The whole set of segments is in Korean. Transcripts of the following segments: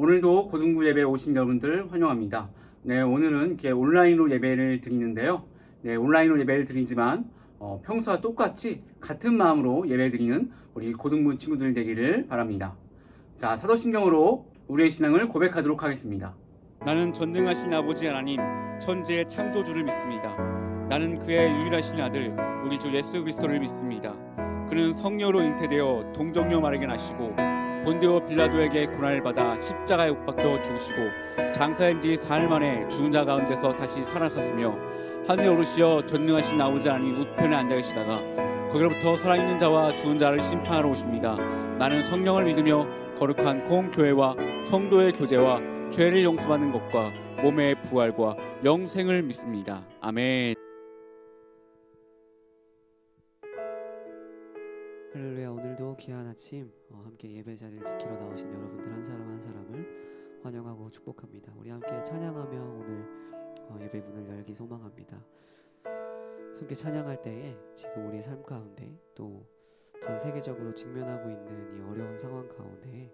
오늘도 고등부 예배 오신 여러분들 환영합니다. 네, 오늘은 이렇게 온라인으로 예배를 드리는데요. 네, 온라인으로 예배를 드리지만 평소와 똑같이 같은 마음으로 예배 드리는 우리 고등부 친구들 되기를 바랍니다. 자, 사도신경으로 우리의 신앙을 고백하도록 하겠습니다. 나는 전능하신 아버지 하나님, 천지의 창조주를 믿습니다. 나는 그의 유일하신 아들, 우리 주 예수 그리스도를 믿습니다. 그는 성령으로 잉태되어 동정녀 마리아에게 나시고 본디오 빌라도에게 고난을 받아 십자가에 못 박혀 죽으시고 장사한 지 4일 만에 죽은 자 가운데서 다시 살아섰으며 하늘에 오르시어 전능하신 아버지 하나님 우편에 앉아 계시다가 거기로부터 살아있는 자와 죽은 자를 심판하러 오십니다. 나는 성령을 믿으며 거룩한 공교회와 성도의 교제와 죄를 용서받는 것과 몸의 부활과 영생을 믿습니다. 아멘. 할렐루야. 오늘도 귀한 아침 함께 예배 자리를 지키러 나오신 여러분들 한 사람 한 사람을 환영하고 축복합니다. 우리 함께 찬양하며 오늘 예배문을 열기 소망합니다. 함께 찬양할 때에 지금 우리의 삶 가운데 또 전 세계적으로 직면하고 있는 이 어려운 상황 가운데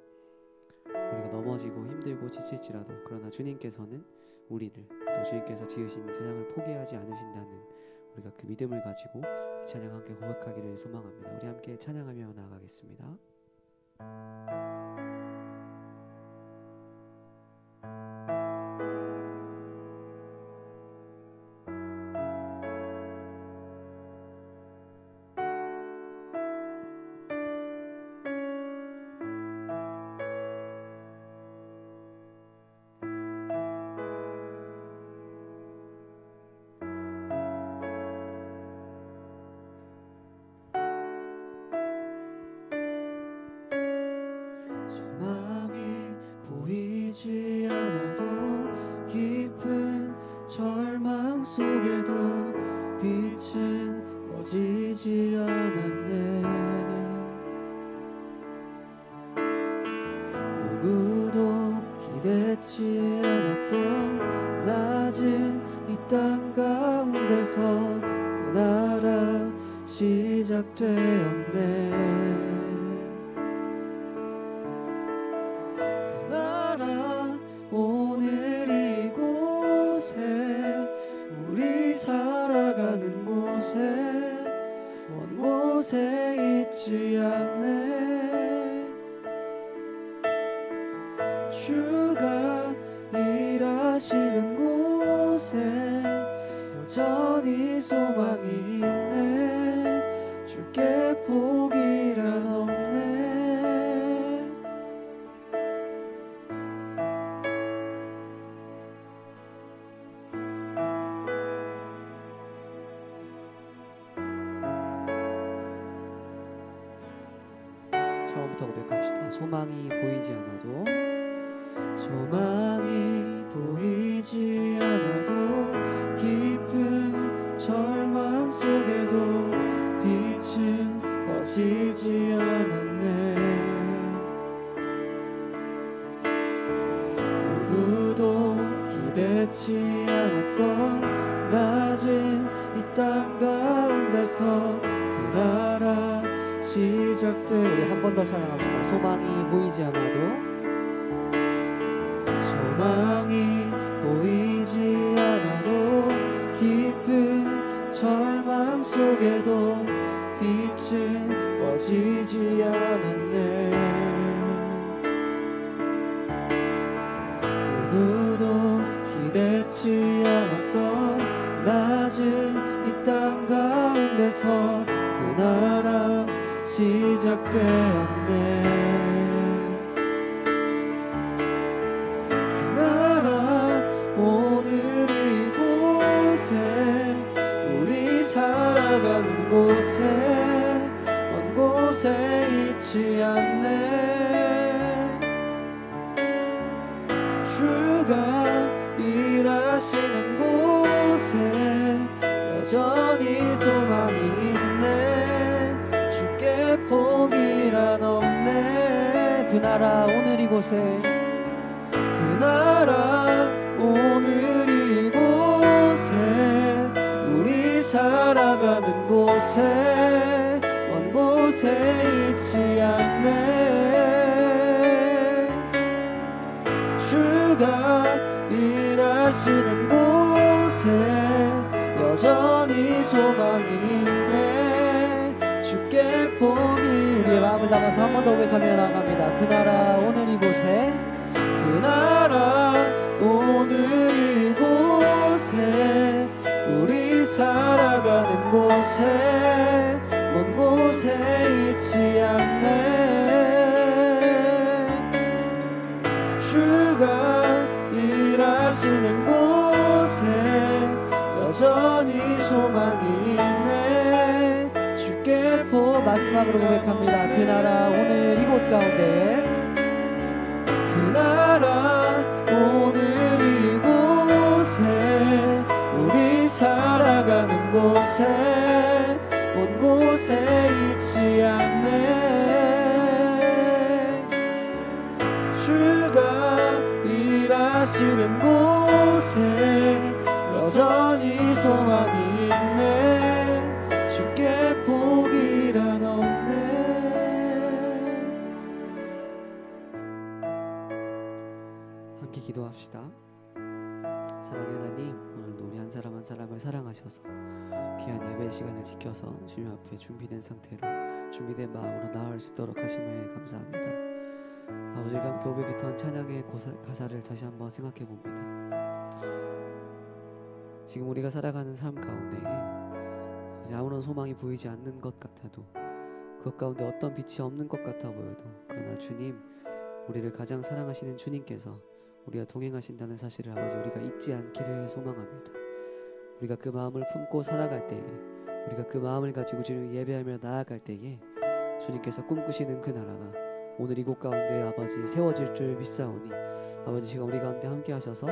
우리가 넘어지고 힘들고 지칠지라도 그러나 주님께서는 우리를 또 주님께서 지으신 이 세상을 포기하지 않으신다는 우리가 그 믿음을 가지고 이 찬양 함께 고백하기를 소망합니다. 우리 함께 찬양하며 나아가겠습니다. 소망이 보이지 않아도 깊은 절망 속에도 빛은 꺼지지 않았네. 누구도 기대치 않았던 낮은 이 땅 가운데서 그 나라 시작되었네. 오늘 이곳에 우리 살아가는 곳에 먼 곳에 있지 않네. 주가 일하시는 곳에 여전히 소망이 있네. 주께 포기란 없네. 처음부터 고백합시다. 소망이 보이지 않아도 소망이 보이지 않아도 깊은 절망 속에도 빛은 꺼지지 않았네. 누구도 기대치 않았던 낮은 이 땅 가운데서 그 나라 시작돼. 우리 한 번 더 찬양합시다. 소망이 보이지 않아도 소망이 보이지 않아도 깊은 절망 속에도 빛은 꺼지지 않았네. 누구도 기대치 않았던 낮은 이 땅 가운데서 그 나라 시작되었네. 그 나라 오늘 이곳에 우리 살아가는 곳에 먼 곳에 있지 않네. 주가 일하시는 곳에 여전히 소망이 있네. 주께 포기란 없네. 그 나라 오늘 이곳에 그 나라 오늘 이곳에 우리 살아가는 곳에 먼 곳에 있지 않네. 주가 일하시는 곳에 여전히 소망이 있네. 주께 복이. 우리의 마음을 담아서 한 번 더 고백하며 나갑니다. 그 나라 오늘 이곳에, 그 나라 오늘 이곳에, 우리 살아가는 곳에, 먼 곳에 있지 않네. 주가 일하시는 곳에 여전히 소망이 있네. 주께 복. 마지막으로 고백합니다. 그 나라 오늘 이곳 가운데, 그 나라 오늘 이곳에, 우리 살아가는 곳에, 먼 곳에 있지 않네. 주가 일하시는 곳에 여전히 소망이 있네. 주께 복이란 없네. 함께 기도합시다. 사랑의 하나님, 오늘도 우리 한 사람 한 사람을 사랑하셔서 귀한 예배 시간을 지켜서 주님 앞에 준비된 상태로, 준비된 마음으로 나아올 수 있도록 하심을 감사합니다. 아버지가 함께 고백했던 찬양의 가사를 다시 한번 생각해 봅니다. 지금 우리가 살아가는 삶 가운데 아버지, 아무런 소망이 보이지 않는 것 같아도, 그것 가운데 어떤 빛이 없는 것 같아 보여도, 그러나 주님, 우리를 가장 사랑하시는 주님께서 우리와 동행하신다는 사실을 아버지 우리가 잊지 않기를 소망합니다. 우리가 그 마음을 품고 살아갈 때에, 우리가 그 마음을 가지고 주님을 예배하며 나아갈 때에 주님께서 꿈꾸시는 그 나라가 오늘 이곳 가운데 아버지 세워질 줄 믿사오니, 아버지 지금 우리 가운데 함께 하셔서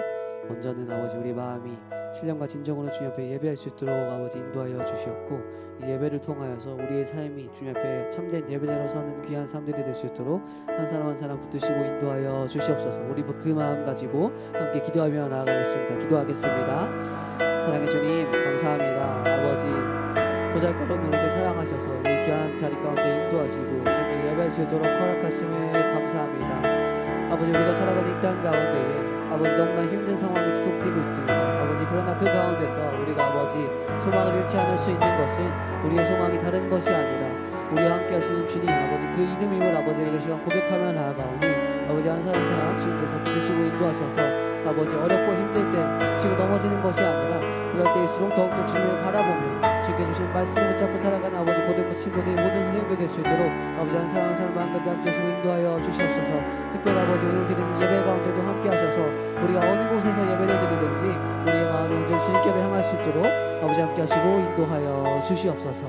먼저는 아버지 우리 마음이 신령과 진정으로 주님 앞에 예배할 수 있도록 아버지 인도하여 주시옵고, 이 예배를 통하여서 우리의 삶이 주님 앞에 참된 예배자로 사는 귀한 삶들이 될 수 있도록 한 사람 한 사람 붙드시고 인도하여 주시옵소서. 우리 그 마음 가지고 함께 기도하며 나아가겠습니다. 기도하겠습니다. 사랑의 주님, 감사합니다. 아버지 보잘것없는 우리를 사랑하셔서 이 귀한 자리 가운데 인도하시고 주님 예배할 수 있도록 허락하심을 감사합니다. 아버지 우리가 살아가는 이 땅 가운데에 아버지 너무나 힘든 상황이 지속되고 있습니다. 아버지 그러나 그 가운데서 우리가 아버지 소망을 잃지 않을 수 있는 것은 우리의 소망이 다른 것이 아니라 우리와 함께 하시는 주님, 아버지 그 이름임을 아버지 이 시간 고백하며 나아가오니, 아버지 한 사람 한 사람 주님께서 붙드시고 인도하셔서 아버지 어렵고 힘들 때 지치고 넘어지는 것이 아니라 그럴 때일수록 더욱더 주님을 바라보며 주님께 주신 말씀을 붙잡고 살아가는 아버지 고등부 친구들 모든 선생님들 될 수 있도록 아버지 한 사람 한 사람 마음가운데 함께 하시고 인도하여 주시옵소서. 특별히 아버지 오늘 드리는 예배 가운데도 함께 하셔서 우리가 어느 곳에서 예배를 드리든지 우리의 마음이 온전히 주님께로 향할 수 있도록 아버지 함께 하시고 인도하여 주시옵소서.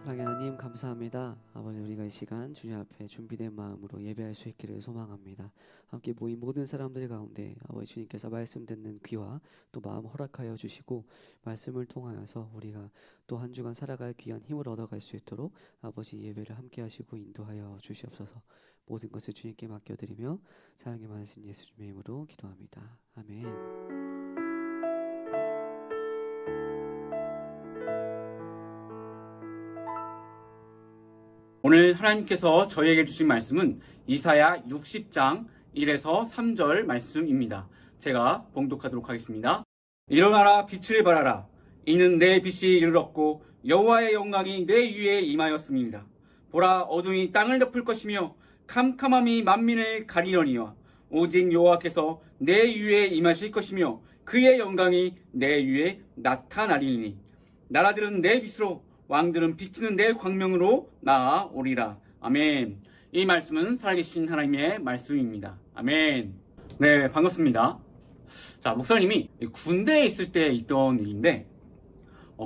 사랑의 하나님 감사합니다. 아버지 우리가 이 시간 주님 앞에 준비된 마음으로 예배할 수 있기를 소망합니다. 함께 모인 모든 사람들 가운데 아버지 주님께서 말씀 듣는 귀와 또 마음 허락하여 주시고, 말씀을 통하여서 우리가 또 한 주간 살아갈 귀한 힘을 얻어갈 수 있도록 아버지 예배를 함께 하시고 인도하여 주시옵소서. 모든 것을 주님께 맡겨드리며 사랑이 많으신 예수님의 이름으로 기도합니다. 아멘. 오늘 하나님께서 저희에게 주신 말씀은 이사야 60장 1에서 3절 말씀입니다. 제가 봉독하도록 하겠습니다. 일어나라, 빛을 발하라. 이는 내 빛이 이르렀고 여호와의 영광이 내 위에 임하였습니다. 보라, 어둠이 땅을 덮을 것이며 캄캄함이 만민을 가리려니와 오직 여호와께서 내 위에 임하실 것이며 그의 영광이 내 위에 나타나리니 나라들은 내 빛으로, 왕들은 비치는 내 광명으로 나아오리라. 아멘. 이 말씀은 살아계신 하나님의 말씀입니다. 아멘. 네, 반갑습니다. 자, 목사님이 군대에 있을 때 있던 일인데,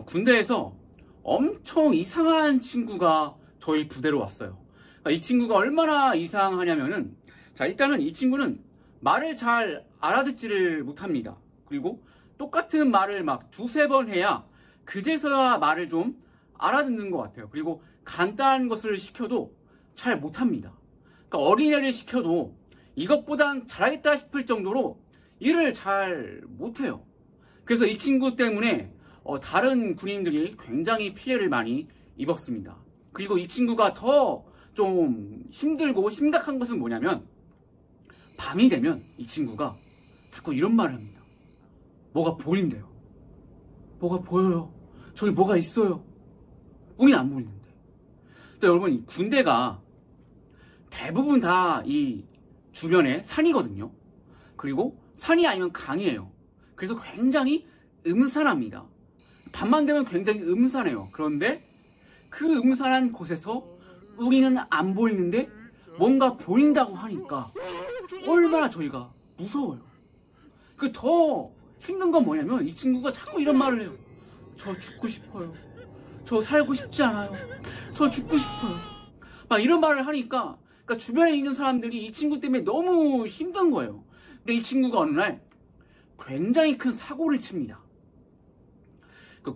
군대에서 엄청 이상한 친구가 저희 부대로 왔어요. 이 친구가 얼마나 이상하냐면은, 자, 일단은 이 친구는 말을 잘 알아듣지를 못합니다. 그리고 똑같은 말을 막 두세 번 해야 그제서야 말을 좀 알아듣는 것 같아요. 그리고 간단한 것을 시켜도 잘 못합니다. 그러니까 어린애를 시켜도 이것보단 잘하겠다 싶을 정도로 일을 잘 못해요. 그래서 이 친구 때문에 다른 군인들이 굉장히 피해를 많이 입었습니다. 그리고 이 친구가 더 좀 힘들고 심각한 것은 뭐냐면, 밤이 되면 이 친구가 자꾸 이런 말을 합니다. 뭐가 보인대요. 뭐가 보여요. 저기 뭐가 있어요. 우린 안 보이는데. 또 여러분, 이 군대가 대부분 다 이 주변에 산이거든요. 그리고 산이 아니면 강이에요. 그래서 굉장히 음산합니다. 밤만 되면 굉장히 음산해요. 그런데 그 음산한 곳에서 우리는 안 보이는데 뭔가 보인다고 하니까 얼마나 저희가 무서워요. 그 더 힘든 건 뭐냐면, 이 친구가 자꾸 이런 말을 해요. 저 죽고 싶어요. 저 살고 싶지 않아요. 저 죽고 싶어요. 막 이런 말을 하니까, 그러니까 주변에 있는 사람들이 이 친구 때문에 너무 힘든 거예요. 근데 이 친구가 어느 날 굉장히 큰 사고를 칩니다. 그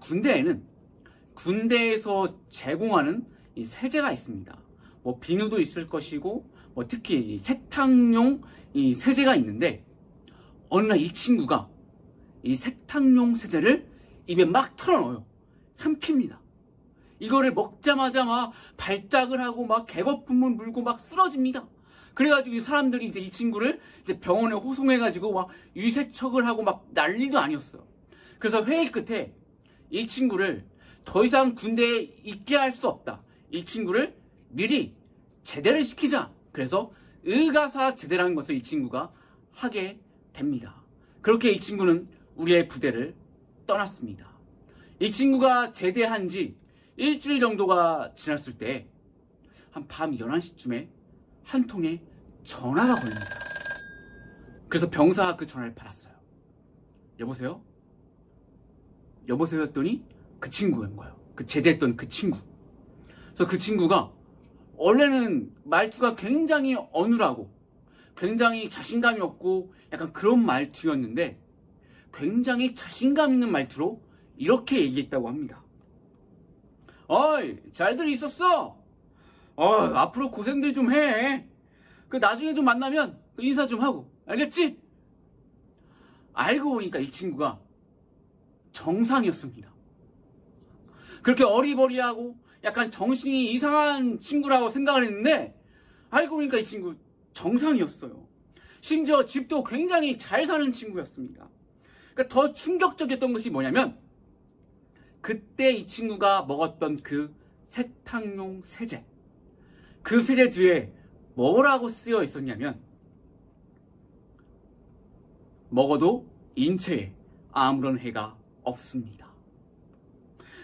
군대에서 제공하는 이 세제가 있습니다. 뭐 비누도 있을 것이고, 뭐 특히 이 세탁용 이 세제가 있는데, 어느 날 이 친구가 이 세탁용 세제를 입에 막 털어넣어요. 삼킵니다. 이거를 먹자마자 막 발작을 하고 막 개거품을 물고 막 쓰러집니다. 그래가지고 이 사람들이 이제 이 친구를 이제 병원에 호송해가지고 막 유세척을 하고 막 난리도 아니었어요. 그래서 회의 끝에 이 친구를 더 이상 군대에 있게 할 수 없다. 이 친구를 미리 제대를 시키자. 그래서 의가사 제대라는 것을 이 친구가 하게 됩니다. 그렇게 이 친구는 우리의 부대를 떠났습니다. 이 친구가 제대한 지 일주일 정도가 지났을 때, 한 밤 11시쯤에 한 통의 전화가 걸립니다. 그래서 병사가 그 전화를 받았어요. 여보세요? 여보세요 했더니 그 친구인 거예요. 그 제대했던 그 친구. 그래서 그 친구가 원래는 말투가 굉장히 어눌하고 굉장히 자신감이 없고 약간 그런 말투였는데, 굉장히 자신감 있는 말투로 이렇게 얘기했다고 합니다. 어이, 잘들 있었어? 앞으로 고생들 좀 해. 그 나중에 좀 만나면 인사 좀 하고, 알겠지? 알고 보니까 이 친구가 정상이었습니다. 그렇게 어리버리하고 약간 정신이 이상한 친구라고 생각을 했는데, 알고 보니까 이 친구 정상이었어요. 심지어 집도 굉장히 잘 사는 친구였습니다. 그러니까 더 충격적이었던 것이 뭐냐면, 그때 이 친구가 먹었던 그 세탁용 세제, 그 세제 뒤에 뭐라고 쓰여 있었냐면, 먹어도 인체에 아무런 해가 없습니다.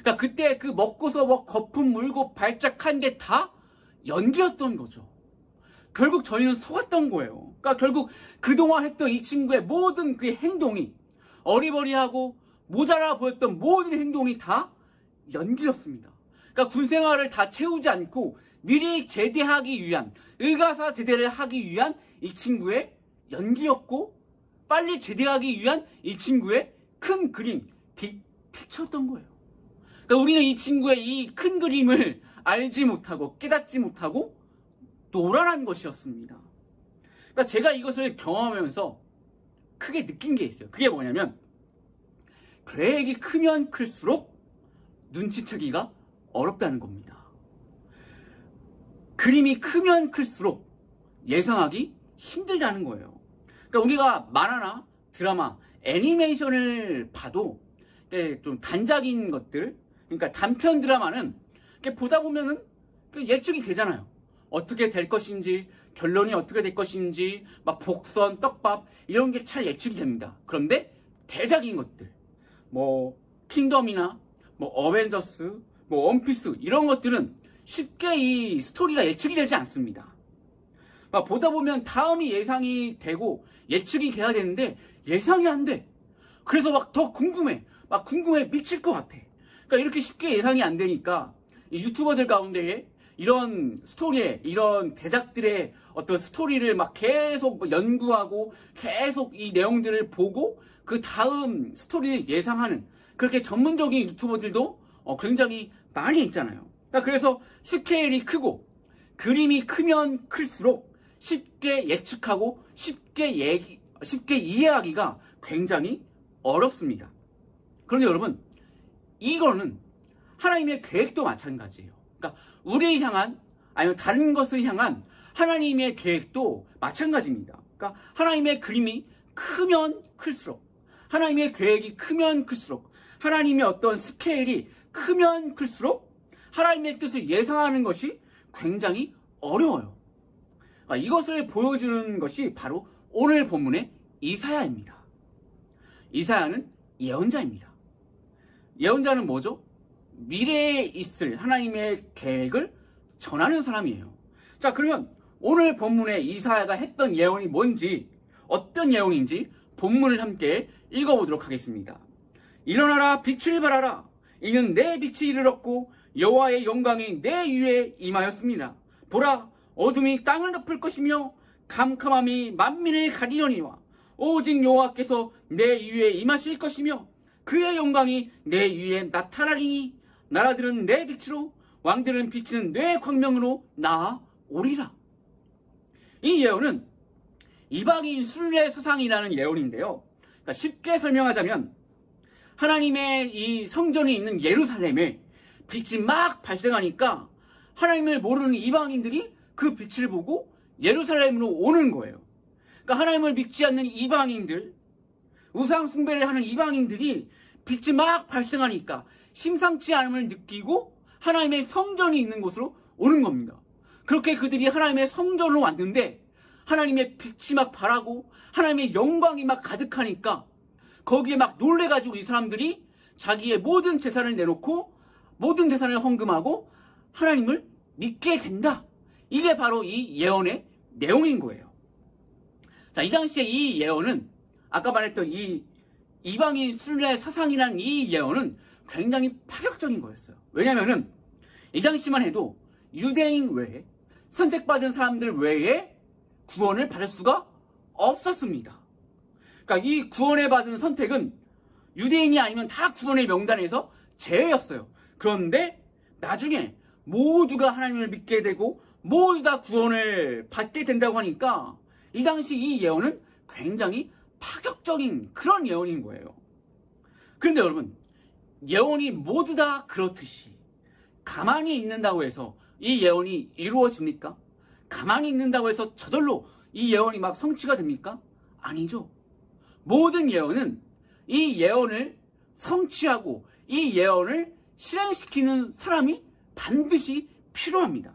그러니까 그때 그 먹고서 뭐 거품 물고 발작한 게 다 연기였던 거죠. 결국 저희는 속았던 거예요. 그러니까 결국 그동안 했던 이 친구의 모든 그 행동이, 어리버리하고 모자라 보였던 모든 행동이 다 연기였습니다. 그러니까 군생활을 다 채우지 않고 미리 제대하기 위한, 의가사 제대를 하기 위한 이 친구의 연기였고, 빨리 제대하기 위한 이 친구의 큰 그림, 픽처였던 거예요. 그러니까 우리는 이 친구의 이 큰 그림을 알지 못하고 깨닫지 못하고 노란한 것이었습니다. 그러니까 제가 이것을 경험하면서 크게 느낀 게 있어요. 그게 뭐냐면, 계획이 크면 클수록 눈치채기가 어렵다는 겁니다. 그림이 크면 클수록 예상하기 힘들다는 거예요. 그러니까 우리가 만화나 드라마, 애니메이션을 봐도 좀 단작인 것들, 그러니까 단편 드라마는 보다 보면은 예측이 되잖아요. 어떻게 될 것인지, 결론이 어떻게 될 것인지, 막 복선, 떡밥 이런 게 잘 예측이 됩니다. 그런데 대작인 것들, 뭐 킹덤이나 뭐 어벤져스, 뭐 원피스 이런 것들은 쉽게 이 스토리가 예측이 되지 않습니다. 막 보다 보면 다음이 예상이 되고 예측이 돼야 되는데 예상이 안 돼. 그래서 막 더 궁금해. 막 궁금해 미칠 것 같아. 그러니까 이렇게 쉽게 예상이 안 되니까 이 유튜버들 가운데에 이런 스토리에, 이런 대작들의 어떤 스토리를 막 계속 연구하고 계속 이 내용들을 보고 그 다음 스토리를 예상하는 그렇게 전문적인 유튜버들도 굉장히 많이 있잖아요. 그러니까 그래서 스케일이 크고 그림이 크면 클수록 쉽게 예측하고 쉽게 이해하기가 굉장히 어렵습니다. 그런데 여러분, 이거는 하나님의 계획도 마찬가지예요. 그러니까 우리를 향한 아니면 다른 것을 향한 하나님의 계획도 마찬가지입니다. 그러니까 하나님의 그림이 크면 클수록, 하나님의 계획이 크면 클수록, 하나님의 어떤 스케일이 크면 클수록 하나님의 뜻을 예상하는 것이 굉장히 어려워요. 그러니까 이것을 보여주는 것이 바로 오늘 본문의 이사야입니다. 이사야는 예언자입니다. 예언자는 뭐죠? 미래에 있을 하나님의 계획을 전하는 사람이에요. 자, 그러면 오늘 본문에 이사야가 했던 예언이 뭔지, 어떤 예언인지 본문을 함께 읽어보도록 하겠습니다. 일어나라, 빛을 발하라. 이는 내 빛이 이르렀고 여호와의 영광이 내 위에 임하였습니다. 보라, 어둠이 땅을 덮을 것이며 캄캄함이 만민을 가리려니와 오직 여호와께서 내 위에 임하실 것이며 그의 영광이 내 위에 나타나리니 나라들은 내 빛으로 왕들은 비치는 내 광명으로 나아오리라. 이 예언은 이방인 순례 사상이라는 예언인데요. 그러니까 쉽게 설명하자면 하나님의 이 성전이 있는 예루살렘에 빛이 막 발생하니까 하나님을 모르는 이방인들이 그 빛을 보고 예루살렘으로 오는 거예요. 그러니까 하나님을 믿지 않는 이방인들, 우상 숭배를 하는 이방인들이 빛이 막 발생하니까 심상치 않음을 느끼고 하나님의 성전이 있는 곳으로 오는 겁니다. 그렇게 그들이 하나님의 성전으로 왔는데 하나님의 빛이 막 발하고 하나님의 영광이 막 가득하니까 거기에 막 놀래가지고 이 사람들이 자기의 모든 재산을 내놓고 모든 재산을 헌금하고 하나님을 믿게 된다. 이게 바로 이 예언의 내용인 거예요. 자, 이 당시에 이 예언은 아까 말했던 이 이방인 순례 사상이라는 이 예언은 굉장히 파격적인 거였어요. 왜냐면은 이 당시만 해도 유대인 외에 선택받은 사람들 외에 구원을 받을 수가 없었습니다. 그러니까 이 구원을 받은 선택은 유대인이 아니면 다 구원의 명단에서 제외였어요. 그런데 나중에 모두가 하나님을 믿게 되고 모두 다 구원을 받게 된다고 하니까 이 당시 이 예언은 굉장히 파격적인 그런 예언인 거예요. 그런데 여러분, 예언이 모두 다 그렇듯이 가만히 있는다고 해서 이 예언이 이루어집니까? 가만히 있는다고 해서 저절로 이 예언이 막 성취가 됩니까? 아니죠. 모든 예언은 이 예언을 성취하고 이 예언을 실행시키는 사람이 반드시 필요합니다.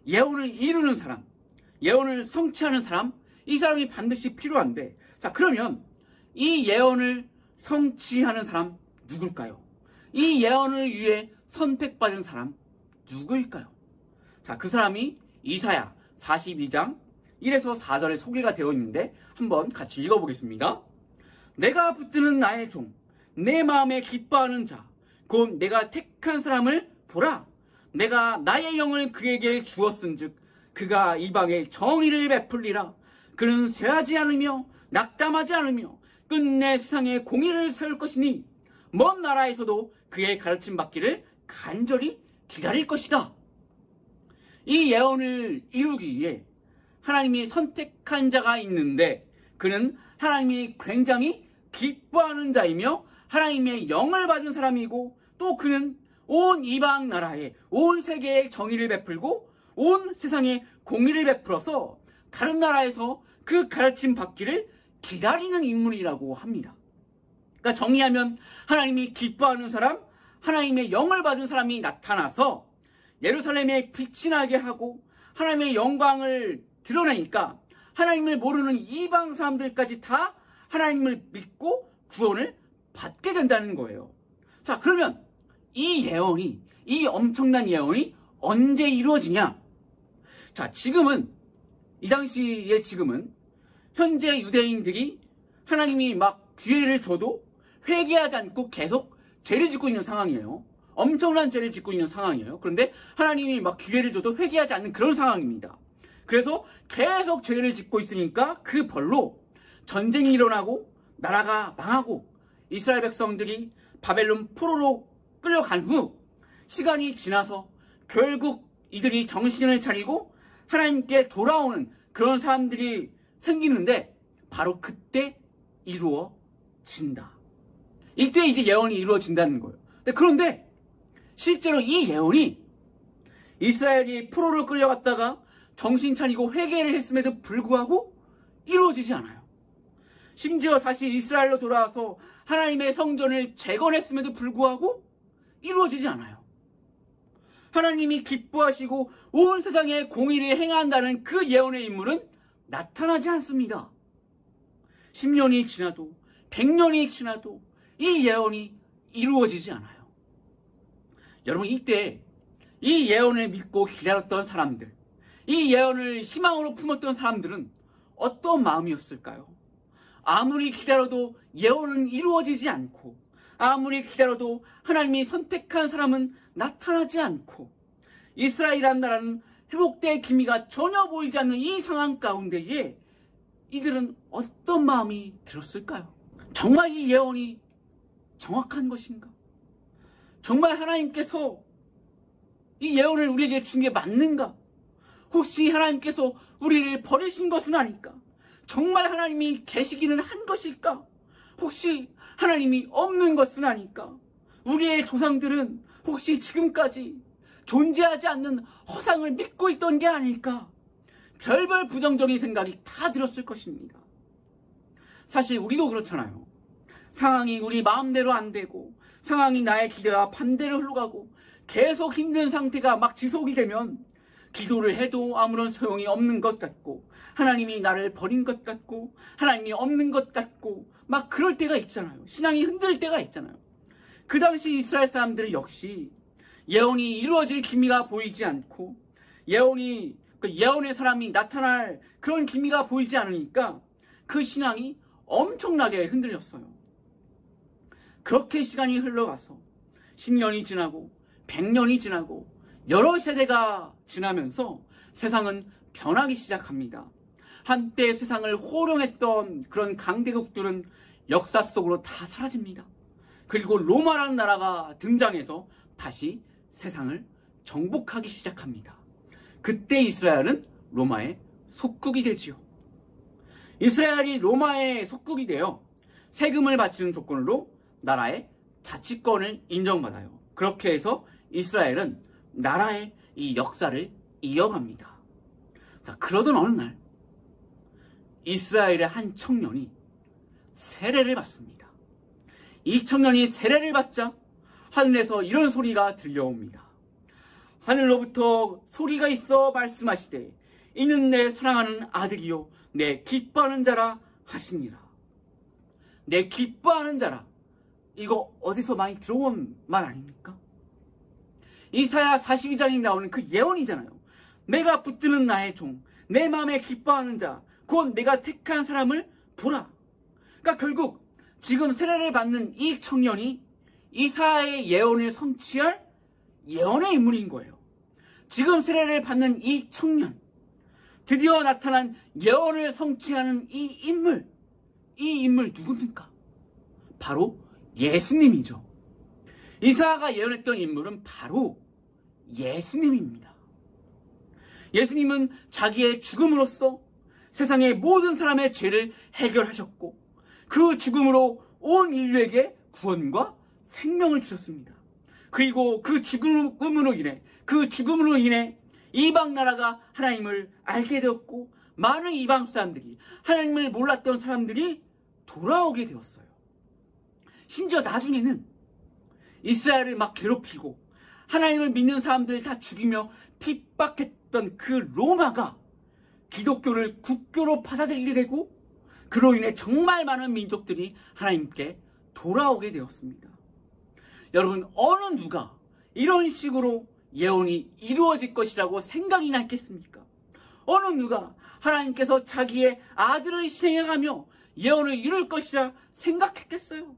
예언을 이루는 사람, 예언을 성취하는 사람, 이 사람이 반드시 필요한데, 자, 그러면 이 예언을 성취하는 사람 누굴까요? 이 예언을 위해 선택받은 사람 누구일까요? 자, 그 사람이 이사야 42장 1에서 4절에 소개가 되어 있는데 한번 같이 읽어보겠습니다. 내가 붙드는 나의 종, 내 마음에 기뻐하는 자, 곧 내가 택한 사람을 보라. 내가 나의 영을 그에게 주었은즉 그가 이방에 정의를 베풀리라. 그는 쇠하지 않으며 낙담하지 않으며 끝내 세상에 공의를 세울 것이니 먼 나라에서도 그의 가르침 받기를 간절히 기다릴 것이다. 이 예언을 이루기 위해 하나님이 선택한 자가 있는데 그는 하나님이 굉장히 기뻐하는 자이며 하나님의 영을 받은 사람이고 또 그는 온 이방 나라에 온 세계에 정의를 베풀고 온 세상에 공의를 베풀어서 다른 나라에서 그 가르침 받기를 기다리는 인물이라고 합니다. 그러니까 정리하면 하나님이 기뻐하는 사람, 하나님의 영을 받은 사람이 나타나서 예루살렘에 빛이 나게 하고 하나님의 영광을 드러내니까 하나님을 모르는 이방 사람들까지 다 하나님을 믿고 구원을 받게 된다는 거예요. 자, 그러면 이 예언이, 이 엄청난 예언이 언제 이루어지냐? 자, 지금은, 이 당시에 지금은 현재 유대인들이 하나님이 막 기회를 줘도 회개하지 않고 계속 죄를 짓고 있는 상황이에요. 엄청난 죄를 짓고 있는 상황이에요. 그런데 하나님이 막 기회를 줘도 회개하지 않는 그런 상황입니다. 그래서 계속 죄를 짓고 있으니까 그 벌로 전쟁이 일어나고 나라가 망하고 이스라엘 백성들이 바벨론 포로로 끌려간 후 시간이 지나서 결국 이들이 정신을 차리고 하나님께 돌아오는 그런 사람들이 생기는데 바로 그때 이루어진다. 이때 이제 예언이 이루어진다는 거예요. 그런데 실제로 이 예언이 이스라엘이 포로로 끌려갔다가 정신 차리고 회개를 했음에도 불구하고 이루어지지 않아요. 심지어 다시 이스라엘로 돌아와서 하나님의 성전을 재건했음에도 불구하고 이루어지지 않아요. 하나님이 기뻐하시고 온 세상에 공의를 행한다는 그 예언의 인물은 나타나지 않습니다. 10년이 지나도 100년이 지나도 이 예언이 이루어지지 않아요. 여러분, 이때 이 예언을 믿고 기다렸던 사람들, 이 예언을 희망으로 품었던 사람들은 어떤 마음이었을까요? 아무리 기다려도 예언은 이루어지지 않고, 아무리 기다려도 하나님이 선택한 사람은 나타나지 않고, 이스라엘이라는 나라는 회복될 기미가 전혀 보이지 않는 이 상황 가운데에 이들은 어떤 마음이 들었을까요? 정말 이 예언이 정확한 것인가? 정말 하나님께서 이 예언을 우리에게 준 게 맞는가? 혹시 하나님께서 우리를 버리신 것은 아닐까? 정말 하나님이 계시기는 한 것일까? 혹시 하나님이 없는 것은 아닐까? 우리의 조상들은 혹시 지금까지 존재하지 않는 허상을 믿고 있던 게 아닐까? 별별 부정적인 생각이 다 들었을 것입니다. 사실 우리도 그렇잖아요. 상황이 우리 마음대로 안 되고, 상황이 나의 기대와 반대로 흘러가고 계속 힘든 상태가 막 지속이 되면 기도를 해도 아무런 소용이 없는 것 같고, 하나님이 나를 버린 것 같고, 하나님이 없는 것 같고, 막 그럴 때가 있잖아요. 신앙이 흔들릴 때가 있잖아요. 그 당시 이스라엘 사람들 역시 예언이 이루어질 기미가 보이지 않고, 예언의 사람이 나타날 그런 기미가 보이지 않으니까 그 신앙이 엄청나게 흔들렸어요. 그렇게 시간이 흘러가서 10년이 지나고 100년이 지나고 여러 세대가 지나면서 세상은 변하기 시작합니다. 한때 세상을 호령했던 그런 강대국들은 역사 속으로 다 사라집니다. 그리고 로마라는 나라가 등장해서 다시 세상을 정복하기 시작합니다. 그때 이스라엘은 로마의 속국이 되지요. 이스라엘이 로마의 속국이 되어 세금을 바치는 조건으로 나라의 자치권을 인정받아요. 그렇게 해서 이스라엘은 나라의 이 역사를 이어갑니다. 자, 그러던 어느 날 이스라엘의 한 청년이 세례를 받습니다. 이 청년이 세례를 받자 하늘에서 이런 소리가 들려옵니다. 하늘로부터 소리가 있어 말씀하시되 이는 내 사랑하는 아들이요 내 기뻐하는 자라 하시니라. 내 기뻐하는 자라, 이거 어디서 많이 들어온 말 아닙니까? 이사야 42장에 나오는 그 예언이잖아요. 내가 붙드는 나의 종, 내 마음에 기뻐하는 자, 곧 내가 택한 사람을 보라. 그러니까 결국 지금 세례를 받는 이 청년이 이사야의 예언을 성취할 예언의 인물인 거예요. 지금 세례를 받는 이 청년, 드디어 나타난 예언을 성취하는 이 인물 누굽니까? 바로 예수님이죠. 이사야가 예언했던 인물은 바로 예수님입니다. 예수님은 자기의 죽음으로써 세상의 모든 사람의 죄를 해결하셨고, 그 죽음으로 온 인류에게 구원과 생명을 주셨습니다. 그리고 그 죽음으로 인해 이방 나라가 하나님을 알게 되었고, 많은 이방 사람들이, 하나님을 몰랐던 사람들이 돌아오게 되었어요. 심지어 나중에는 이스라엘을 막 괴롭히고 하나님을 믿는 사람들을 다 죽이며 핍박했던 그 로마가 기독교를 국교로 받아들이게 되고, 그로 인해 정말 많은 민족들이 하나님께 돌아오게 되었습니다. 여러분, 어느 누가 이런 식으로 예언이 이루어질 것이라고 생각이나 했겠습니까? 어느 누가 하나님께서 자기의 아들을 희생해가며 예언을 이룰 것이라 생각했겠어요?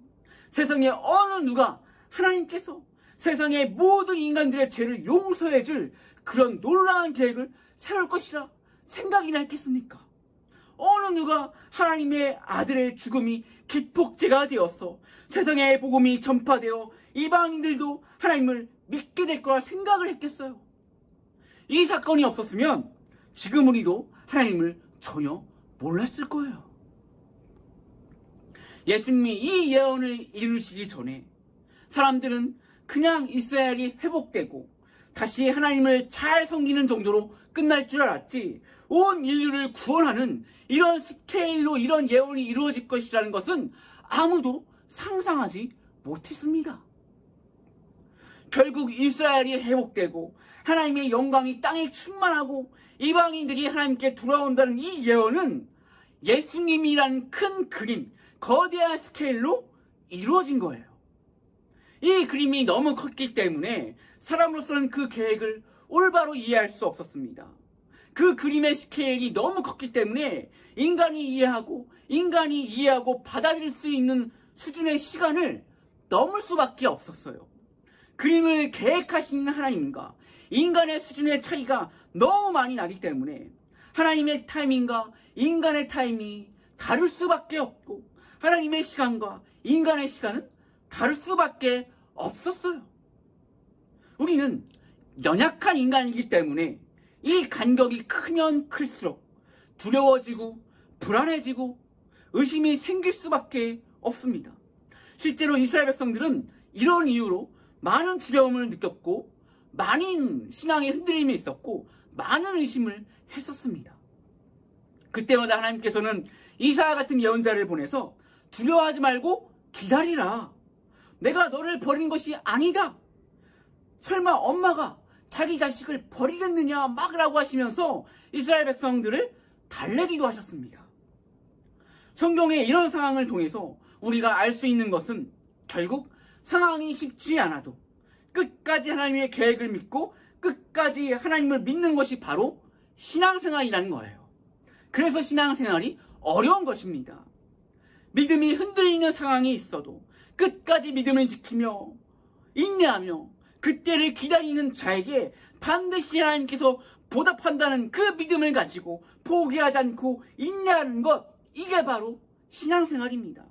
세상에 어느 누가 하나님께서 세상의 모든 인간들의 죄를 용서해줄 그런 놀라운 계획을 세울 것이라 생각이나 했겠습니까? 어느 누가 하나님의 아들의 죽음이 기폭제가 되어서 세상의 복음이 전파되어 이방인들도 하나님을 믿게 될 거라 생각을 했겠어요? 이 사건이 없었으면 지금 우리도 하나님을 전혀 몰랐을 거예요. 예수님이 이 예언을 이루시기 전에 사람들은 그냥 이스라엘이 회복되고 다시 하나님을 잘 섬기는 정도로 끝날 줄 알았지, 온 인류를 구원하는 이런 스케일로 이런 예언이 이루어질 것이라는 것은 아무도 상상하지 못했습니다. 결국 이스라엘이 회복되고 하나님의 영광이 땅에 충만하고 이방인들이 하나님께 돌아온다는 이 예언은 예수님이라는 큰 그림, 거대한 스케일로 이루어진 거예요. 이 그림이 너무 컸기 때문에 사람으로서는 그 계획을 올바로 이해할 수 없었습니다. 그 그림의 스케일이 너무 컸기 때문에 인간이 이해하고 받아들일 수 있는 수준의 시간을 넘을 수밖에 없었어요. 그림을 계획하시는 하나님과 인간의 수준의 차이가 너무 많이 나기 때문에 하나님의 타이밍과 인간의 타이밍이 다를 수밖에 없고, 하나님의 시간과 인간의 시간은 다를 수밖에 없었어요. 우리는 연약한 인간이기 때문에 이 간격이 크면 클수록 두려워지고 불안해지고 의심이 생길 수밖에 없습니다. 실제로 이스라엘 백성들은 이런 이유로 많은 두려움을 느꼈고 많은 신앙의 흔들림이 있었고 많은 의심을 했었습니다. 그때마다 하나님께서는 이사야 같은 예언자를 보내서 두려워하지 말고 기다리라. 내가 너를 버린 것이 아니다. 설마 엄마가 자기 자식을 버리겠느냐 막으라고 하시면서 이스라엘 백성들을 달래기도 하셨습니다. 성경의 이런 상황을 통해서 우리가 알 수 있는 것은 결국 상황이 쉽지 않아도 끝까지 하나님의 계획을 믿고 끝까지 하나님을 믿는 것이 바로 신앙생활이라는 거예요. 그래서 신앙생활이 어려운 것입니다. 믿음이 흔들리는 상황이 있어도 끝까지 믿음을 지키며 인내하며 그때를 기다리는 자에게 반드시 하나님께서 보답한다는 그 믿음을 가지고 포기하지 않고 인내하는 것, 이게 바로 신앙생활입니다.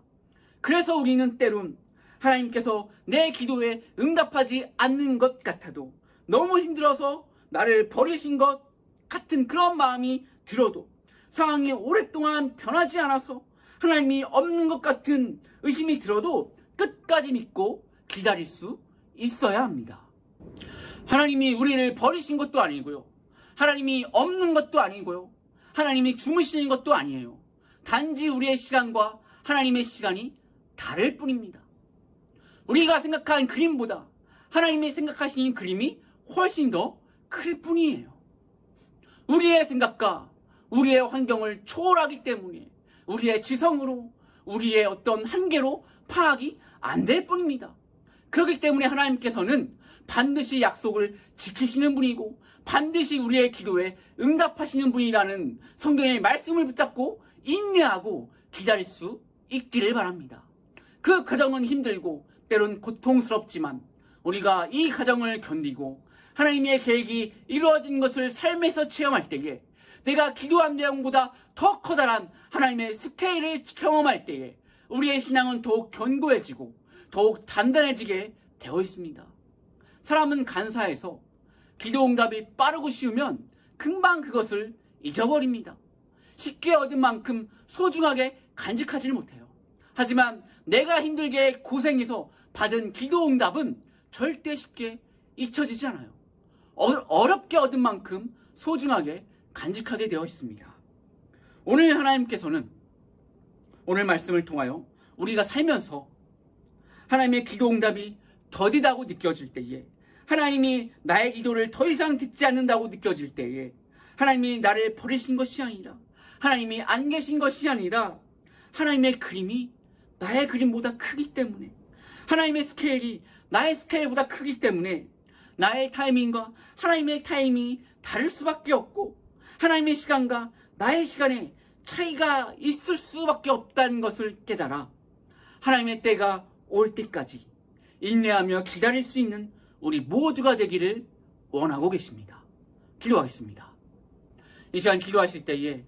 그래서 우리는 때론 하나님께서 내 기도에 응답하지 않는 것 같아도, 너무 힘들어서 나를 버리신 것 같은 그런 마음이 들어도, 상황이 오랫동안 변하지 않아서 하나님이 없는 것 같은 의심이 들어도 끝까지 믿고 기다릴 수 있어야 합니다. 하나님이 우리를 버리신 것도 아니고요, 하나님이 없는 것도 아니고요, 하나님이 주무시는 것도 아니에요. 단지 우리의 시간과 하나님의 시간이 다를 뿐입니다. 우리가 생각한 그림보다 하나님이 생각하시는 그림이 훨씬 더 클 뿐이에요. 우리의 생각과 우리의 환경을 초월하기 때문에 우리의 지성으로, 우리의 어떤 한계로 파악이 안 될 뿐입니다. 그렇기 때문에 하나님께서는 반드시 약속을 지키시는 분이고 반드시 우리의 기도에 응답하시는 분이라는 성경의 말씀을 붙잡고 인내하고 기다릴 수 있기를 바랍니다. 그 과정은 힘들고 때론 고통스럽지만 우리가 이 과정을 견디고 하나님의 계획이 이루어진 것을 삶에서 체험할 때에, 내가 기도한 내용보다 더 커다란 하나님의 스케일을 경험할 때에 우리의 신앙은 더욱 견고해지고 더욱 단단해지게 되어 있습니다. 사람은 간사해서 기도 응답이 빠르고 쉬우면 금방 그것을 잊어버립니다. 쉽게 얻은 만큼 소중하게 간직하지를 못해요. 하지만 내가 힘들게 고생해서 받은 기도 응답은 절대 쉽게 잊혀지지 않아요. 어렵게 얻은 만큼 소중하게 간직하게 되어 있습니다. 오늘 하나님께서는 오늘 말씀을 통하여 우리가 살면서 하나님의 기도 응답이 더디다고 느껴질 때에, 하나님이 나의 기도를 더 이상 듣지 않는다고 느껴질 때에, 하나님이 나를 버리신 것이 아니라, 하나님이 안 계신 것이 아니라 하나님의 그림이 나의 그림보다 크기 때문에, 하나님의 스케일이 나의 스케일보다 크기 때문에 나의 타이밍과 하나님의 타이밍이 다를 수밖에 없고 하나님의 시간과 나의 시간에 차이가 있을 수밖에 없다는 것을 깨달아 하나님의 때가 올 때까지 인내하며 기다릴 수 있는 우리 모두가 되기를 원하고 계십니다. 기도하겠습니다. 이 시간 기도하실 때에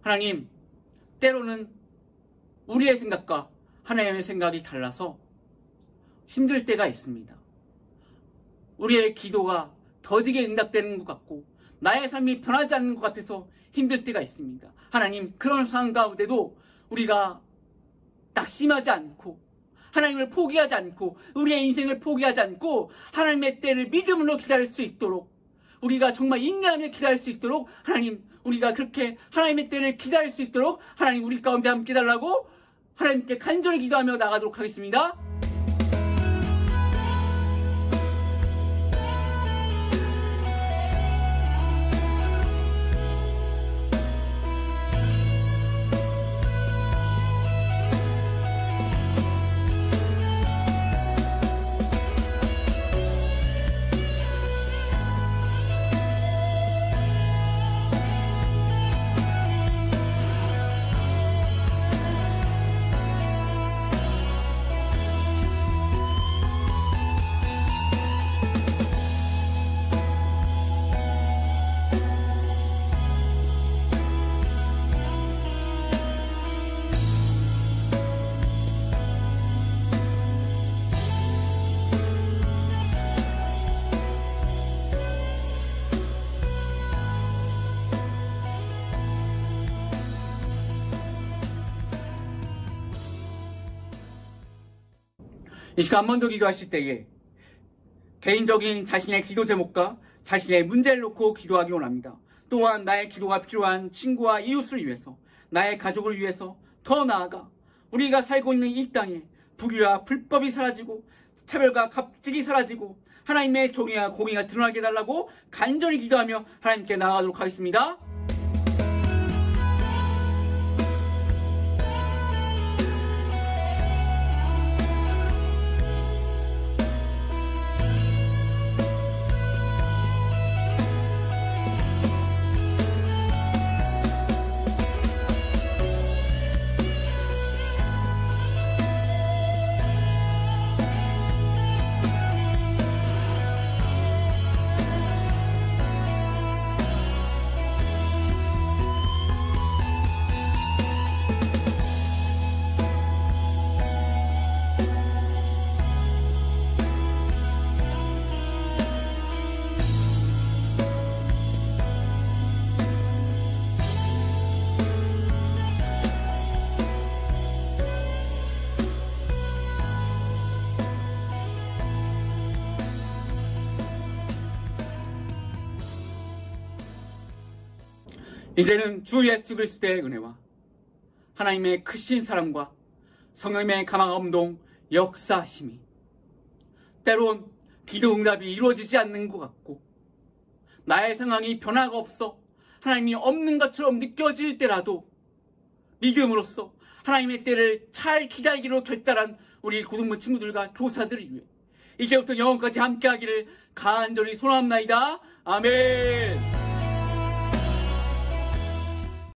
하나님, 때로는 우리의 생각과 하나님의 생각이 달라서 힘들 때가 있습니다. 우리의 기도가 더디게 응답되는 것 같고 나의 삶이 변하지 않는 것 같아서 힘들 때가 있습니다. 하나님, 그런 상황 가운데도 우리가 낙심하지 않고 하나님을 포기하지 않고 우리의 인생을 포기하지 않고 하나님의 때를 믿음으로 기다릴 수 있도록, 우리가 정말 인내하며 기다릴 수 있도록 하나님, 우리가 그렇게 하나님의 때를 기다릴 수 있도록 하나님 우리 가운데 함께 달라고 하나님께 간절히 기도하며 나가도록 하겠습니다. 이 시간 한 번 더 기도하실 때에 개인적인 자신의 기도 제목과 자신의 문제를 놓고 기도하기 원합니다. 또한 나의 기도가 필요한 친구와 이웃을 위해서, 나의 가족을 위해서, 더 나아가 우리가 살고 있는 이 땅에 불의와 불법이 사라지고 차별과 갑질이 사라지고 하나님의 정의와 공의가 드러나게 해달라고 간절히 기도하며 하나님께 나아가도록 하겠습니다. 이제는 주 예수 그리스도의 은혜와 하나님의 크신 사랑과 성령의 감화감동 역사하심이, 때론 기도 응답이 이루어지지 않는 것 같고 나의 상황이 변화가 없어 하나님이 없는 것처럼 느껴질 때라도 믿음으로써 하나님의 때를 잘 기다리기로 결단한 우리 고등부 친구들과 교사들을 위해 이제부터 영원까지 함께하기를 간절히 소원합니다. 아멘.